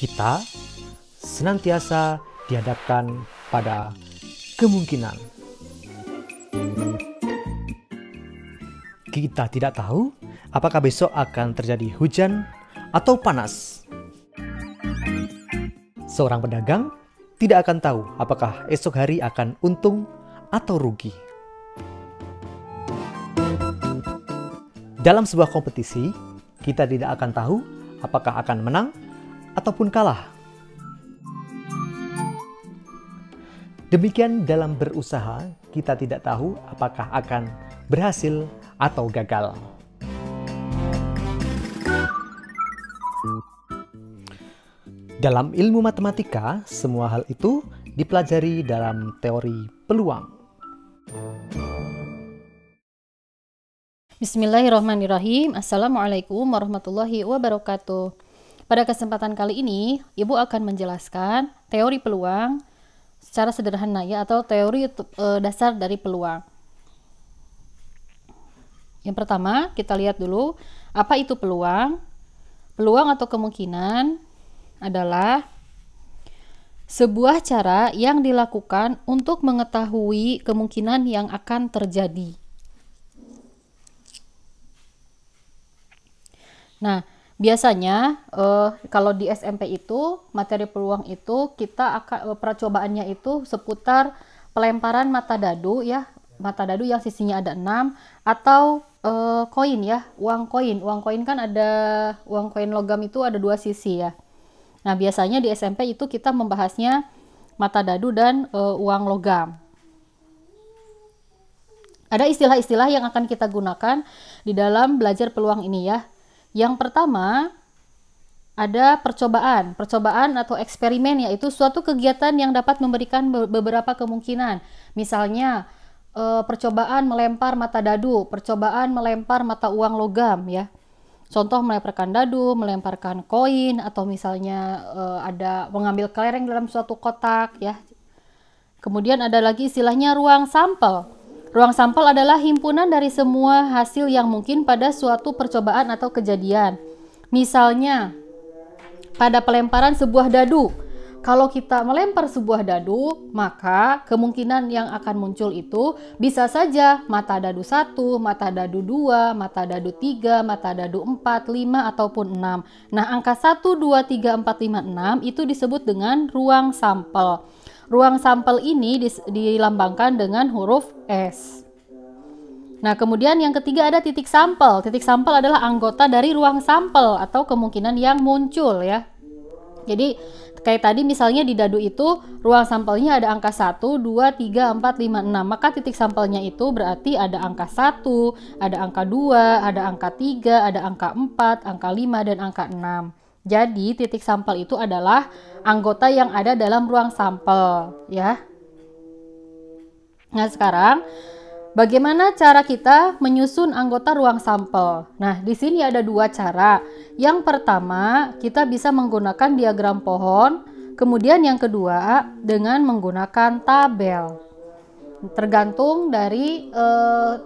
Kita senantiasa dihadapkan pada kemungkinan. Kita tidak tahu apakah besok akan terjadi hujan atau panas. Seorang pedagang tidak akan tahu apakah esok hari akan untung atau rugi. Dalam sebuah kompetisi, kita tidak akan tahu apakah akan menang ataupun kalah. Demikian dalam berusaha, kita tidak tahu apakah akan berhasil atau gagal. Dalam ilmu matematika, semua hal itu dipelajari dalam teori peluang. Bismillahirrahmanirrahim. Assalamualaikum warahmatullahi wabarakatuh. Pada kesempatan kali ini, Ibu akan menjelaskan teori peluang secara sederhana ya, atau teori dasar dari peluang. Yang pertama, kita lihat dulu apa itu peluang. Peluang atau kemungkinan adalah sebuah cara yang dilakukan untuk mengetahui kemungkinan yang akan terjadi. Nah, biasanya kalau di SMP itu materi peluang itu kita akan percobaannya itu seputar pelemparan mata dadu ya, mata dadu yang sisinya ada 6, atau koin ya, uang koin kan ada uang koin logam itu ada 2 sisi ya. Nah, biasanya di SMP itu kita membahasnya mata dadu dan uang logam. Ada istilah-istilah yang akan kita gunakan di dalam belajar peluang ini ya. Yang pertama, ada percobaan. Percobaan atau eksperimen, yaitu suatu kegiatan yang dapat memberikan beberapa kemungkinan. Misalnya, percobaan melempar mata dadu, percobaan melempar mata uang logam ya. Contoh melemparkan dadu, melemparkan koin, atau misalnya ada mengambil kelereng dalam suatu kotak ya. Kemudian ada lagi istilahnya ruang sampel. Ruang sampel adalah himpunan dari semua hasil yang mungkin pada suatu percobaan atau kejadian. Misalnya, pada pelemparan sebuah dadu. Kalau kita melempar sebuah dadu, maka kemungkinan yang akan muncul itu bisa saja mata dadu 1, mata dadu 2, mata dadu 3, mata dadu 4, 5, ataupun 6. Nah, angka 1, 2, 3, 4, 5, 6 itu disebut dengan ruang sampel. Ruang sampel ini dilambangkan dengan huruf S. Nah, kemudian yang ketiga ada titik sampel. Titik sampel adalah anggota dari ruang sampel atau kemungkinan yang muncul ya. Jadi, kayak tadi misalnya di dadu itu ruang sampelnya ada angka 1, 2, 3, 4, 5, 6. Maka titik sampelnya itu berarti ada angka 1, ada angka 2, ada angka 3, ada angka 4, angka 5, dan angka 6. Jadi titik sampel itu adalah anggota yang ada dalam ruang sampel ya. Nah, sekarang bagaimana cara kita menyusun anggota ruang sampel? Nah, di sini ada 2 cara. Yang pertama, kita bisa menggunakan diagram pohon. Kemudian yang kedua, dengan menggunakan tabel. Tergantung dari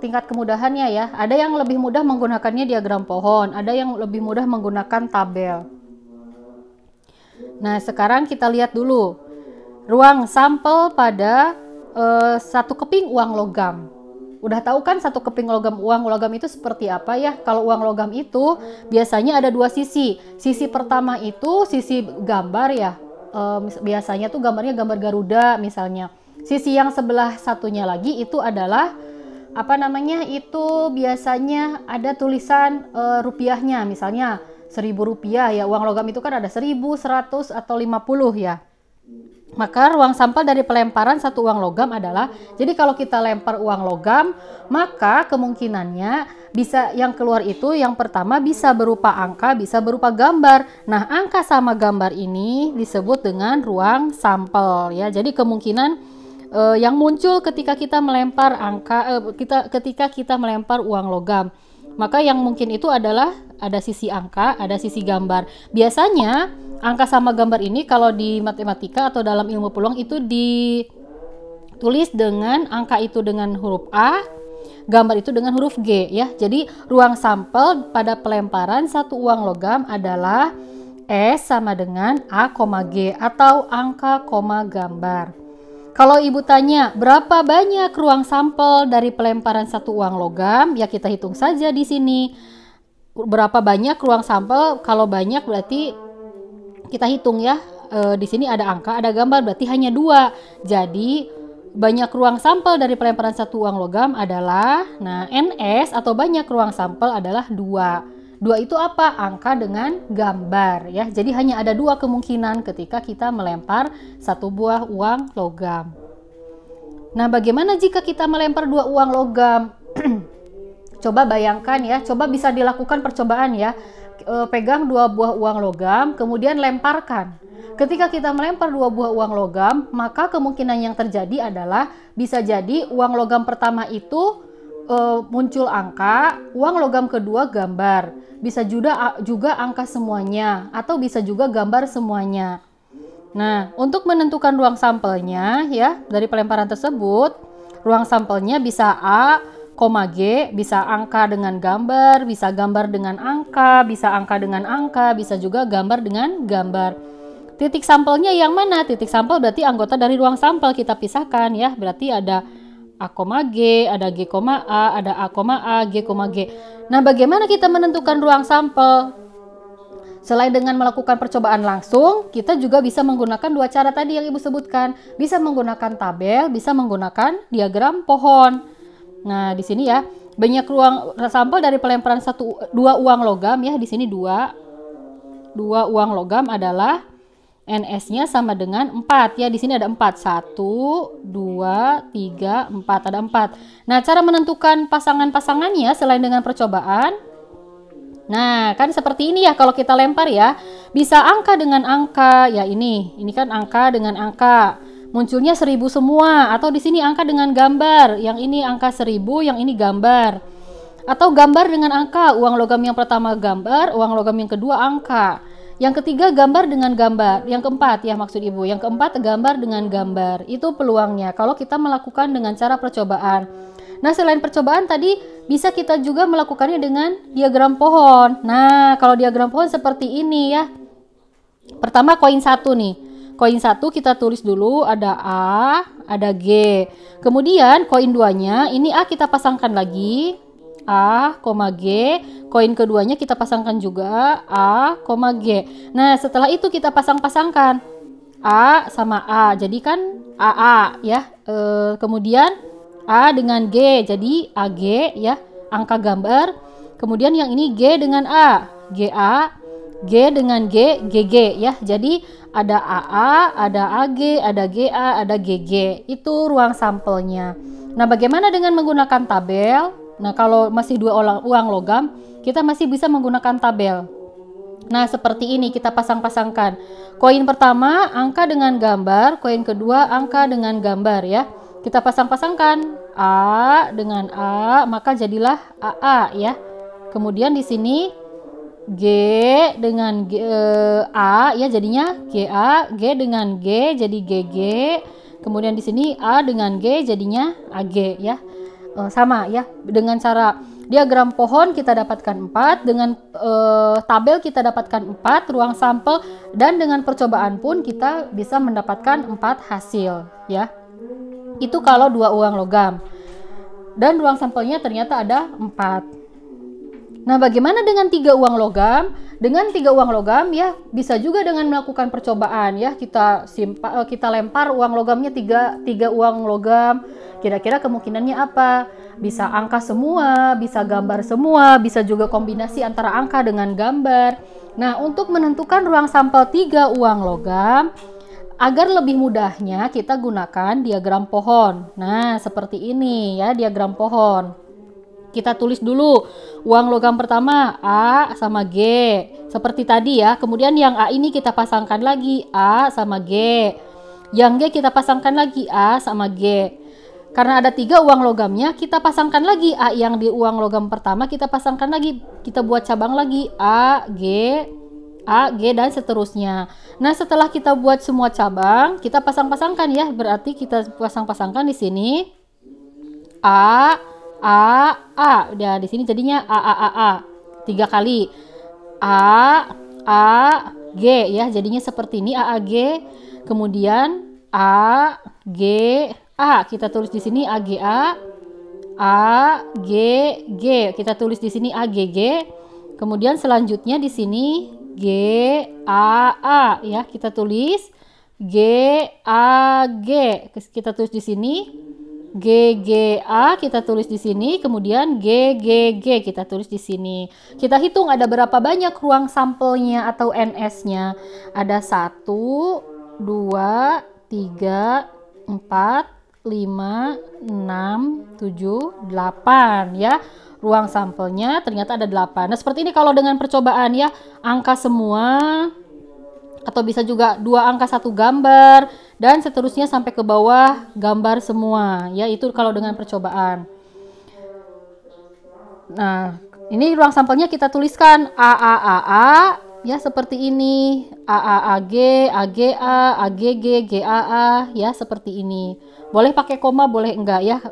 tingkat kemudahannya ya. Ada yang lebih mudah menggunakannya diagram pohon, ada yang lebih mudah menggunakan tabel. Nah, sekarang kita lihat dulu ruang sampel pada 1 keping uang logam. Udah tahu kan 1 keping uang logam itu seperti apa ya? Kalau uang logam itu biasanya ada 2 sisi. Sisi pertama itu sisi gambar ya. Biasanya tuh gambarnya gambar Garuda misalnya. Sisi yang sebelah satunya lagi itu adalah apa namanya? Itu biasanya ada tulisan rupiahnya, misalnya 1.000 rupiah ya. Uang logam itu kan ada 1.000, 100, atau 50 ya. Maka ruang sampel dari pelemparan 1 uang logam adalah, jadi kalau kita lempar uang logam, maka kemungkinannya bisa yang keluar itu yang pertama bisa berupa angka, bisa berupa gambar. Nah, angka sama gambar ini disebut dengan ruang sampel ya. Jadi kemungkinan yang muncul ketika kita melempar ketika kita melempar uang logam. Maka yang mungkin itu adalah ada sisi angka, ada sisi gambar. Biasanya angka sama gambar ini kalau di matematika atau dalam ilmu peluang itu ditulis dengan angka itu dengan huruf A, gambar itu dengan huruf G ya. Jadi ruang sampel pada pelemparan 1 uang logam adalah S sama dengan A, G atau angka koma gambar. Kalau ibu tanya berapa banyak ruang sampel dari pelemparan satu uang logam, ya kita hitung saja di sini. Berapa banyak ruang sampel? Kalau banyak berarti kita hitung ya. Di sini ada angka, ada gambar, berarti hanya 2. Jadi banyak ruang sampel dari pelemparan satu uang logam adalah, nah NS atau banyak ruang sampel adalah 2. 2 itu apa? Angka dengan gambar ya. Jadi hanya ada 2 kemungkinan ketika kita melempar satu buah uang logam. Nah, bagaimana jika kita melempar 2 uang logam? Coba bayangkan ya, coba bisa dilakukan percobaan ya. Pegang 2 buah uang logam, kemudian lemparkan. Ketika kita melempar 2 buah uang logam, maka kemungkinan yang terjadi adalah bisa jadi uang logam pertama itu muncul angka, uang logam kedua gambar. Bisa juga angka semuanya, atau bisa juga gambar semuanya. Nah, untuk menentukan ruang sampelnya ya dari pelemparan tersebut, ruang sampelnya bisa A, G, bisa angka dengan gambar, bisa gambar dengan angka, bisa angka dengan angka, bisa juga gambar dengan gambar. Titik sampelnya yang mana? Titik sampel berarti anggota dari ruang sampel kita pisahkan ya. Berarti ada A, G, ada G, A, ada A, G, G. Nah, bagaimana kita menentukan ruang sampel? Selain dengan melakukan percobaan langsung, kita juga bisa menggunakan 2 cara tadi yang ibu sebutkan. Bisa menggunakan tabel, bisa menggunakan diagram pohon. Nah, di sini ya, banyak ruang sampel dari pelemparan 2 uang logam ya. Di sini 2 uang logam adalah NS-nya sama dengan 4 ya. Di sini ada 4. 1, 2, 3, 4. Ada 4. Nah, cara menentukan pasangan-pasangannya selain dengan percobaan. Nah, kan seperti ini ya kalau kita lempar ya. Bisa angka dengan angka. Ya ini kan angka dengan angka. Munculnya 1000 semua, atau di sini angka dengan gambar. Yang ini angka 1000, yang ini gambar. Atau gambar dengan angka. Uang logam yang pertama gambar, uang logam yang kedua angka. Yang ketiga gambar dengan gambar. Yang keempat ya maksud ibu. Yang keempat gambar dengan gambar. Itu peluangnya kalau kita melakukan dengan cara percobaan. Nah, selain percobaan tadi bisa kita juga melakukannya dengan diagram pohon. Nah, kalau diagram pohon seperti ini ya. Pertama koin 1 nih. Koin 1 kita tulis dulu ada A, ada G. Kemudian koin 2-nya ini A kita pasangkan lagi. A, G. Koin keduanya kita pasangkan juga A, G. Nah, setelah itu kita pasang-pasangkan A sama A. Jadi kan AA ya. Kemudian A dengan G, jadi AG ya, angka gambar. Kemudian yang ini G dengan A, GA, G dengan G, GG ya. Jadi ada AA, ada AG, ada GA, ada GG. Itu ruang sampelnya. Nah, bagaimana dengan menggunakan tabel? Nah, kalau masih 2 uang logam, kita masih bisa menggunakan tabel. Nah, seperti ini kita pasang-pasangkan. Koin pertama angka dengan gambar, koin kedua angka dengan gambar ya. Kita pasang-pasangkan A dengan A, maka jadilah AA ya. Kemudian di sini G dengan A ya, jadinya GA, G dengan G jadi GG. Kemudian di sini A dengan G jadinya AG ya. Sama ya, dengan cara diagram pohon kita dapatkan 4, dengan tabel kita dapatkan 4 ruang sampel, dan dengan percobaan pun kita bisa mendapatkan 4 hasil ya. Itu kalau 2 uang logam. Dan ruang sampelnya ternyata ada 4. Nah, bagaimana dengan 3 uang logam? Dengan 3 uang logam ya bisa juga dengan melakukan percobaan ya. Kita lempar uang logamnya 3 uang logam. Kira-kira kemungkinannya apa? Bisa angka semua, bisa gambar semua, bisa juga kombinasi antara angka dengan gambar. Nah, untuk menentukan ruang sampel 3 uang logam, agar lebih mudahnya kita gunakan diagram pohon. Nah, seperti ini ya diagram pohon. Kita tulis dulu uang logam pertama A sama G. Seperti tadi ya. Kemudian yang A ini kita pasangkan lagi A sama G. Yang G kita pasangkan lagi A sama G. Karena ada 3 uang logamnya, kita pasangkan lagi A yang di uang logam pertama, kita pasangkan lagi. Kita buat cabang lagi A, G, dan seterusnya. Nah, setelah kita buat semua cabang, kita pasang-pasangkan ya. Berarti kita pasang-pasangkan di sini A. Ya, di sini jadinya A. 3 kali. A, A, G ya. Jadinya seperti ini A, G. Kemudian A, G, A. Kita tulis di sini A, G, A, G, G. Kita tulis di sini A, G, G. Kemudian selanjutnya di sini G, A ya. Kita tulis G, A, G. Kita tulis di sini G, G, A. Kita tulis di sini. Kemudian G, G, G. Kita tulis di sini. Kita hitung ada berapa banyak ruang sampelnya atau NS-nya. Ada 1, 2, 3, 4, 5, 6, 7, 8 ya. Ruang sampelnya ternyata ada 8. Nah, seperti ini kalau dengan percobaan ya, angka semua atau bisa juga 2 angka 1 gambar dan seterusnya sampai ke bawah gambar semua ya. Itu kalau dengan percobaan. Nah, ini ruang sampelnya kita tuliskan A ya, seperti ini. AG, AGA, AGG, GAA ya, seperti ini. Boleh pakai koma, boleh enggak ya.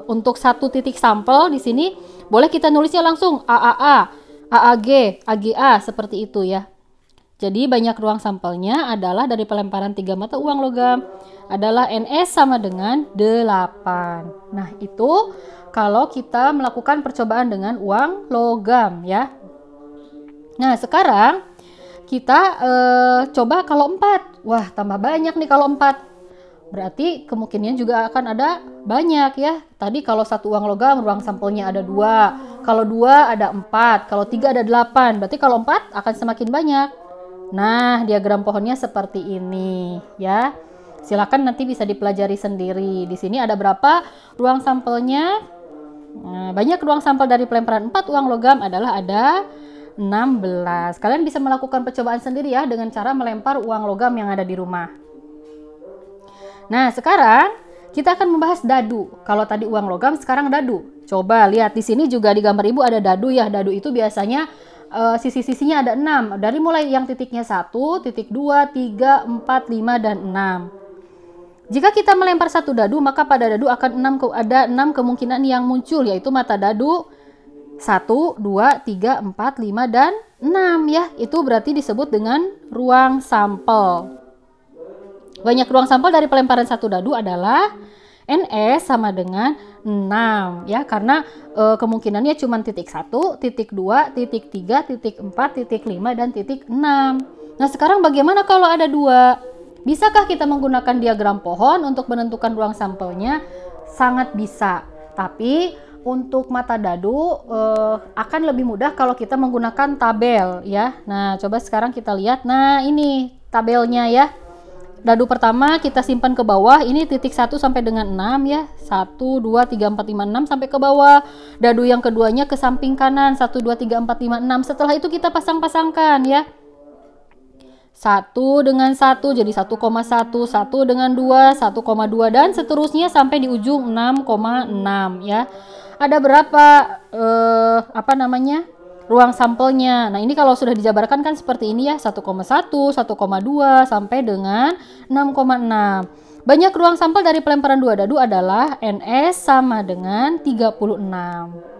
Untuk satu titik sampel di sini boleh kita nulisnya langsung AAA, AAG, AGA seperti itu ya. Jadi banyak ruang sampelnya adalah dari pelemparan 3 mata uang logam adalah NS sama dengan 8. Nah, itu kalau kita melakukan percobaan dengan uang logam ya. Nah, sekarang kita coba kalau 4. Wah, tambah banyak nih kalau 4. Berarti kemungkinan juga akan ada banyak ya. Tadi kalau satu uang logam ruang sampelnya ada 2. Kalau 2 ada 4. Kalau 3 ada 8. Berarti kalau 4 akan semakin banyak. Nah, diagram pohonnya seperti ini ya. Silakan nanti bisa dipelajari sendiri. Di sini ada berapa ruang sampelnya? Nah, banyak ruang sampel dari pelemparan 4 uang logam adalah ada 16. Kalian bisa melakukan percobaan sendiri ya dengan cara melempar uang logam yang ada di rumah. Nah, sekarang kita akan membahas dadu. Kalau tadi uang logam, sekarang dadu. Coba lihat di sini juga di gambar ibu ada dadu ya. Dadu itu biasanya sisi-sisinya ada 6. Dari mulai yang titiknya 1, titik 2, 3, 4, 5, dan 6. Jika kita melempar satu dadu, maka pada dadu akan ada 6 kemungkinan yang muncul, yaitu mata dadu 1, 2, 3, 4, 5, dan 6 ya. Itu berarti disebut dengan ruang sampel. Banyak ruang sampel dari pelemparan satu dadu adalah NS sama dengan 6 ya, karena kemungkinannya cuma titik 1, titik 2, titik 3, titik 4, titik 5, dan titik 6. Nah, sekarang bagaimana kalau ada 2? Bisakah kita menggunakan diagram pohon untuk menentukan ruang sampelnya? Sangat bisa. Tapi untuk mata dadu akan lebih mudah kalau kita menggunakan tabel ya. Nah, coba sekarang kita lihat. Nah, ini tabelnya ya. Dadu pertama kita simpan ke bawah, ini titik 1 sampai dengan 6 ya. 1, 2, 3, 4, 5, 6 sampai ke bawah. Dadu yang keduanya ke samping kanan, 1, 2, 3, 4, 5, 6. Setelah itu kita pasang-pasangkan ya. 1 dengan 1 jadi 1,1, 1 dengan 2, 1,2, dan seterusnya sampai di ujung 6,6 ya. Ada berapa ruang sampelnya. Nah, ini kalau sudah dijabarkan kan seperti ini ya, 1,1, 1,2 sampai dengan 6,6. Banyak ruang sampel dari pelemparan 2 dadu adalah NS sama dengan 36.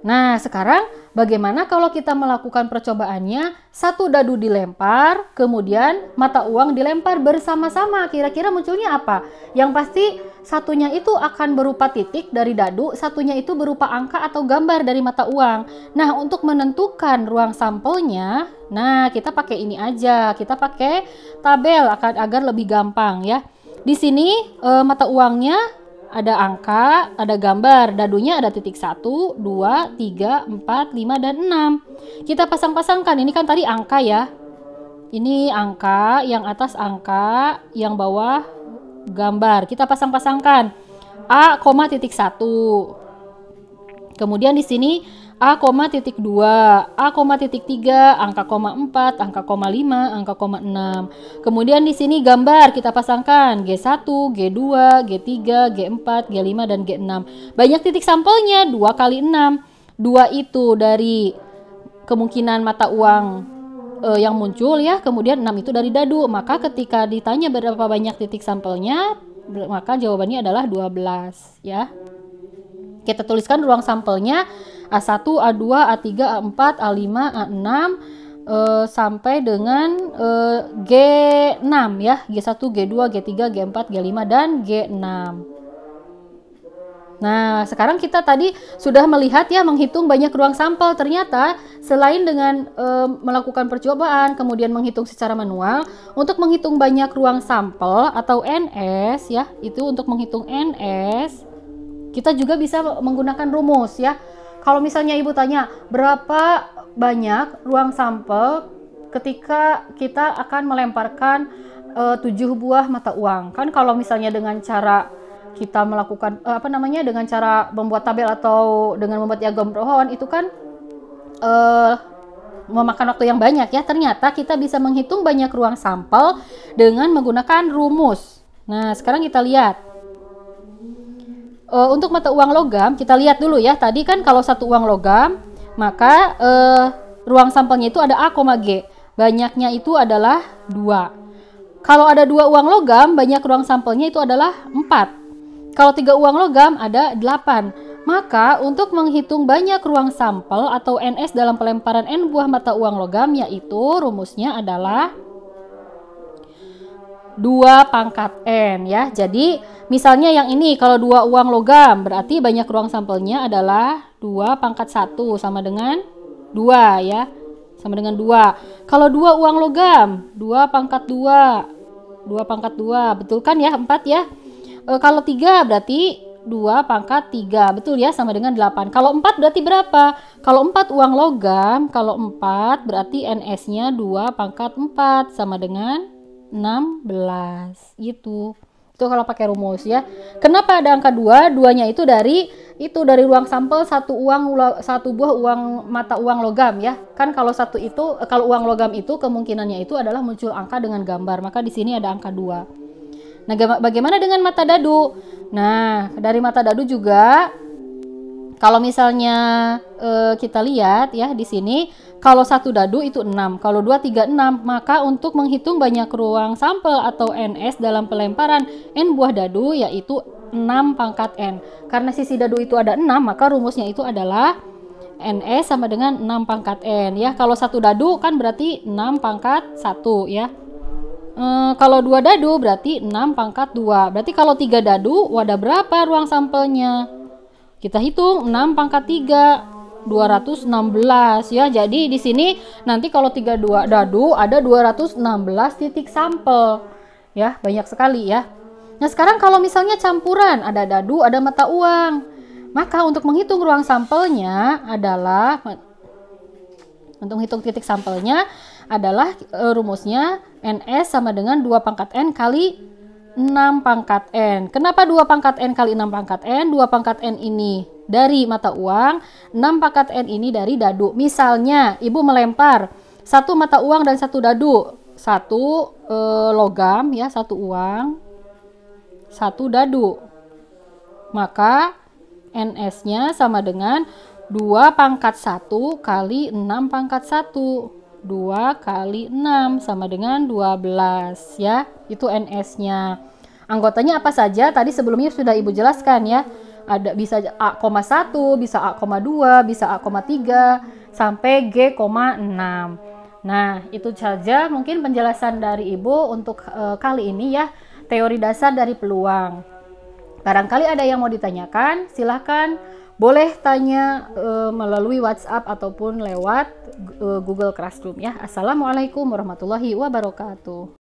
Nah, sekarang bagaimana kalau kita melakukan percobaannya? Satu dadu dilempar, kemudian mata uang dilempar bersama-sama. Kira-kira munculnya apa? Yang pasti satunya itu akan berupa titik dari dadu, satunya itu berupa angka atau gambar dari mata uang. Nah, untuk menentukan ruang sampelnya, nah kita pakai ini aja. Kita pakai tabel agar lebih gampang ya. Di sini mata uangnya ada angka, ada gambar, dadunya ada titik 1, 2, 3, 4, 5, dan 6. Kita pasang-pasangkan, ini kan tadi angka ya. Ini angka, yang atas angka, yang bawah gambar. Kita pasang-pasangkan. A, titik 1. Kemudian di sini A, titik 2, A, titik 3, angka koma 4, angka koma 5, angka koma 6. Kemudian di sini gambar kita pasangkan G1, G2, G3, G4, G5, dan G6. Banyak titik sampelnya, 2 kali 6. 2 itu dari kemungkinan mata uang yang muncul ya, kemudian 6 itu dari dadu. Maka ketika ditanya berapa banyak titik sampelnya, maka jawabannya adalah 12 ya. Kita tuliskan ruang sampelnya A1, A2, A3, A4, A5, A6 sampai dengan G6 ya, G1, G2, G3, G4, G5 dan G6. Nah, sekarang kita tadi sudah melihat ya, menghitung banyak ruang sampel. Ternyata selain dengan melakukan percobaan, kemudian menghitung secara manual, untuk menghitung banyak ruang sampel atau NS ya, itu untuk menghitung NS, kita juga bisa menggunakan rumus ya. Kalau misalnya ibu tanya, berapa banyak ruang sampel ketika kita akan melemparkan 7 buah mata uang? Kan kalau misalnya dengan cara kita melakukan dengan cara membuat tabel atau dengan membuat diagram pohon itu kan memakan waktu yang banyak ya. Ternyata kita bisa menghitung banyak ruang sampel dengan menggunakan rumus. Nah, sekarang kita lihat untuk mata uang logam, kita lihat dulu ya. Tadi kan kalau satu uang logam, maka ruang sampelnya itu ada A, G. Banyaknya itu adalah 2. Kalau ada 2 uang logam, banyak ruang sampelnya itu adalah 4. Kalau 3 uang logam ada 8. Maka untuk menghitung banyak ruang sampel atau NS dalam pelemparan N buah mata uang logam, yaitu rumusnya adalah 2 pangkat N ya. Jadi misalnya yang ini kalau 2 uang logam berarti banyak ruang sampelnya adalah 2 pangkat 1 sama dengan 2 ya. Sama dengan 2. Kalau 2 uang logam 2 pangkat 2. 2 pangkat 2. Betul kan ya? 4 ya. Kalau 3 berarti 2 pangkat 3. Betul ya, sama dengan 8. Kalau 4 berarti berapa? Kalau 4 uang logam, kalau 4 berarti NS-nya 2 pangkat 4 sama dengan 16 gitu. Itu kalau pakai rumus ya. Kenapa ada angka 2? 2-nya itu dari ruang sampel satu buah uang mata uang logam ya. Kan kalau kalau uang logam itu kemungkinannya itu adalah muncul angka dengan gambar. Maka di sini ada angka 2. Nah, bagaimana dengan mata dadu? Nah, dari mata dadu juga kalau misalnya kita lihat ya di sini, kalau satu dadu itu 6, kalau 2, 3, 6, maka untuk menghitung banyak ruang sampel atau NS dalam pelemparan N buah dadu yaitu 6 pangkat N. Karena sisi dadu itu ada 6, maka rumusnya itu adalah NS sama dengan 6 pangkat N ya. Kalau satu dadu kan berarti 6 pangkat 1 ya. Kalau 2 dadu berarti 6 pangkat 2. Berarti kalau 3 dadu ada berapa ruang sampelnya? Kita hitung 6 pangkat 3, 216 ya. Jadi di sini nanti kalau 3 dadu ada 216 titik sampel. Ya, banyak sekali ya. Nah, sekarang kalau misalnya campuran, ada dadu, ada mata uang. Maka untuk menghitung ruang sampelnya adalah untuk menghitung titik sampelnya adalah rumusnya NS sama dengan 2 pangkat N kali 6 pangkat N. Kenapa 2 pangkat N kali 6 pangkat N? 2 pangkat N ini dari mata uang, 6 pangkat N ini dari dadu. Misalnya, ibu melempar satu mata uang dan satu dadu. Satu logam ya, satu uang, satu dadu. Maka NS-nya sama dengan 2 pangkat 1 kali 6 pangkat 1. 2 kali 6 sama dengan 12 ya. Itu NS-nya. Anggotanya apa saja? Tadi sebelumnya sudah ibu jelaskan ya. Ada bisa A,1, bisa A,2, bisa A,3 sampai G,6. Nah, itu saja mungkin penjelasan dari ibu untuk kali ini ya. Teori dasar dari peluang. Barangkali ada yang mau ditanyakan, silahkan boleh tanya melalui WhatsApp ataupun lewat Google Classroom ya. Assalamualaikum warahmatullahi wabarakatuh.